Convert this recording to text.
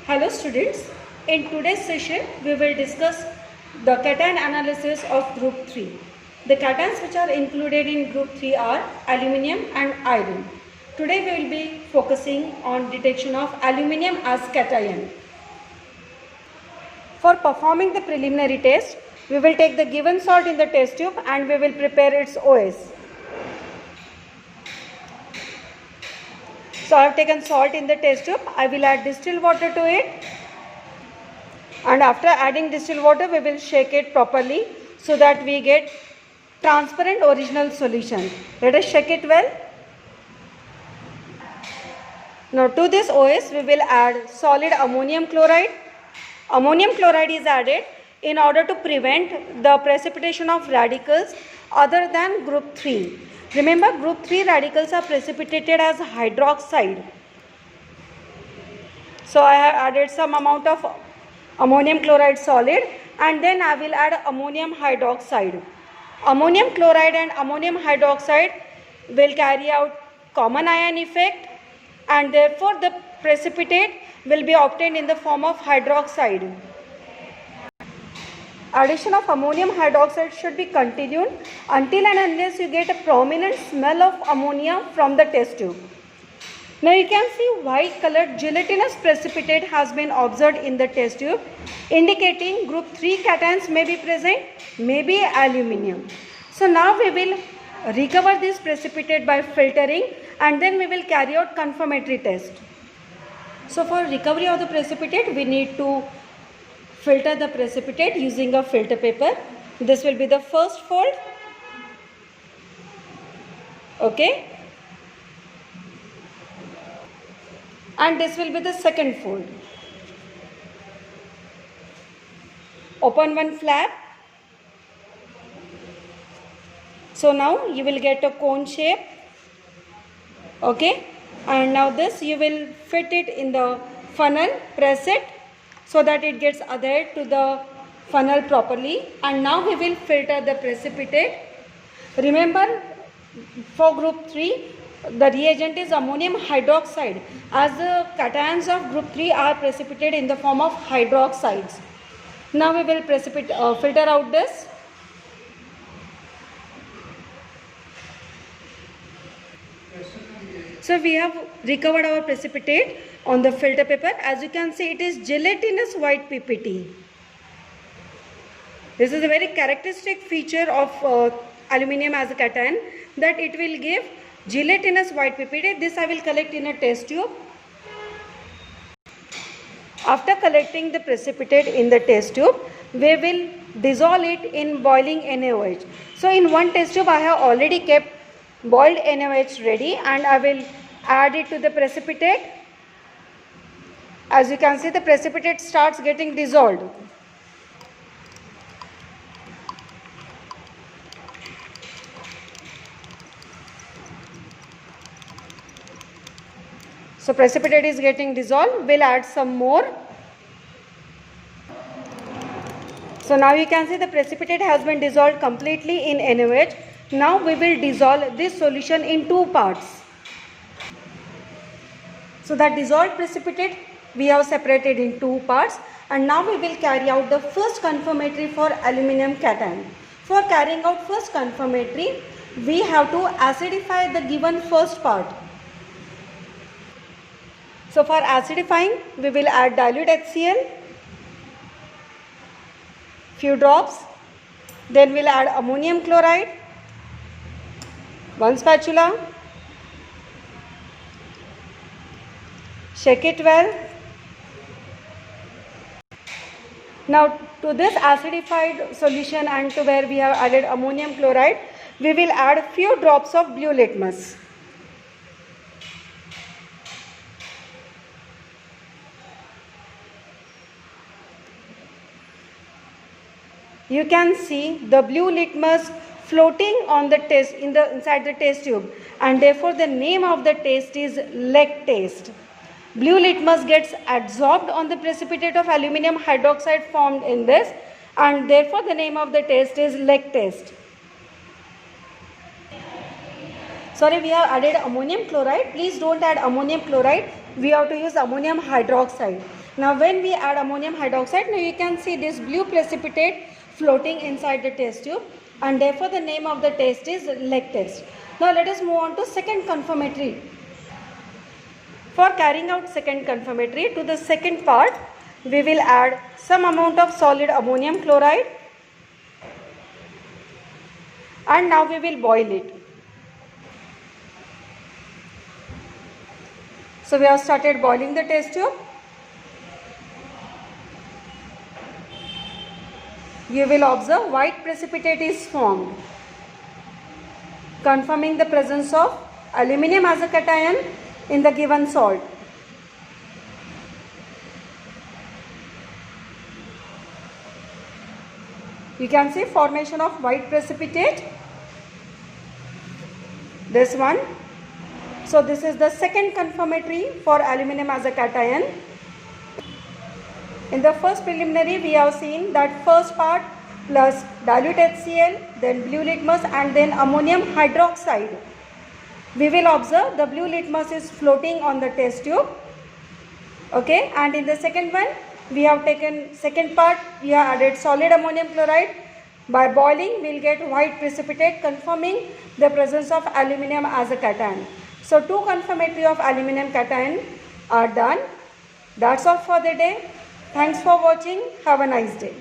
Hello students, in today's session we will discuss the cation analysis of group 3. The cations which are included in group 3 are aluminium and iron. Today we will be focusing on detection of aluminium as cation. For performing the preliminary test, we will take the given salt in the test tube and we will prepare its OS. So I have taken salt in the test tube. I will add distilled water to it, and after adding distilled water we will shake it properly so that we get transparent original solution. Let us shake it well. Now to this OS we will add solid ammonium chloride. Ammonium chloride is added in order to prevent the precipitation of radicals other than group 3. Remember, group 3 radicals are precipitated as hydroxide. So I have added some amount of ammonium chloride solid and then I will add ammonium hydroxide. Ammonium chloride and ammonium hydroxide will carry out common ion effect and therefore the precipitate will be obtained in the form of hydroxide. Addition of ammonium hydroxide should be continued until and unless you get a prominent smell of ammonia from the test tube. Now you can see white colored gelatinous precipitate has been observed in the test tube, indicating group 3 cations may be present, may be aluminium. So now we will recover this precipitate by filtering and then we will carry out confirmatory test. So for recovery of the precipitate we need to filter the precipitate using a filter paper. This will be the first fold. Okay. And this will be the second fold. Open one flap. So now you will get a cone shape. Okay. And now this you will fit it in the funnel, press it so that it gets adhered to the funnel properly, and now we will filter the precipitate. Remember, for group 3 the reagent is ammonium hydroxide, as the cations of group 3 are precipitated in the form of hydroxides. Now we will filter out this. So we have recovered our precipitate on the filter paper. As you can see, it is gelatinous white PPT. This is a very characteristic feature of aluminium as a cation, that it will give gelatinous white PPT. This I will collect in a test tube. After collecting the precipitate in the test tube, we will dissolve it in boiling NaOH. So in one test tube I have already kept boiled NaOH ready and I will add it to the precipitate. As you can see, the precipitate starts getting dissolved. So precipitate is getting dissolved. We'll add some more. So now you can see the precipitate has been dissolved completely in NaOH. Now we will dissolve this solution in two parts. So that dissolved precipitate we have separated in two parts, and now we will carry out the first confirmatory for aluminium cation. For carrying out first confirmatory, we have to acidify the given first part. So for acidifying, we will add dilute HCl, few drops, then we'll add ammonium chloride, one spatula, shake it well. Now to this acidified solution and to where we have added ammonium chloride, we will add few drops of blue litmus. You can see the blue litmus floating on the test inside the test tube, and therefore the name of the test is leg test. Blue litmus gets adsorbed on the precipitate of aluminium hydroxide formed in this, and therefore the name of the test is leg test. Sorry, we have added ammonium chloride. Please don't add ammonium chloride. We have to use ammonium hydroxide. Now when we add ammonium hydroxide, now you can see this blue precipitate floating inside the test tube, and therefore the name of the test is leg test. Now let us move on to second confirmatory. For carrying out second confirmatory, to the second part, we will add some amount of solid ammonium chloride, and now we will boil it. So we have started boiling the test tube. You will observe white precipitate is formed, confirming the presence of aluminum as a cation in the given salt. You can see formation of white precipitate, this one. So this is the second confirmatory for aluminum as a cation. In the first preliminary, we have seen that first part plus dilute HCl, then blue litmus, and then ammonium hydroxide. We will observe the blue litmus is floating on the test tube. Okay, and in the second one, we have taken second part, we have added solid ammonium chloride. By boiling, we will get white precipitate, confirming the presence of aluminum as a cation. So two confirmatory of aluminum cation are done. That's all for the day. Thanks for watching. Have a nice day.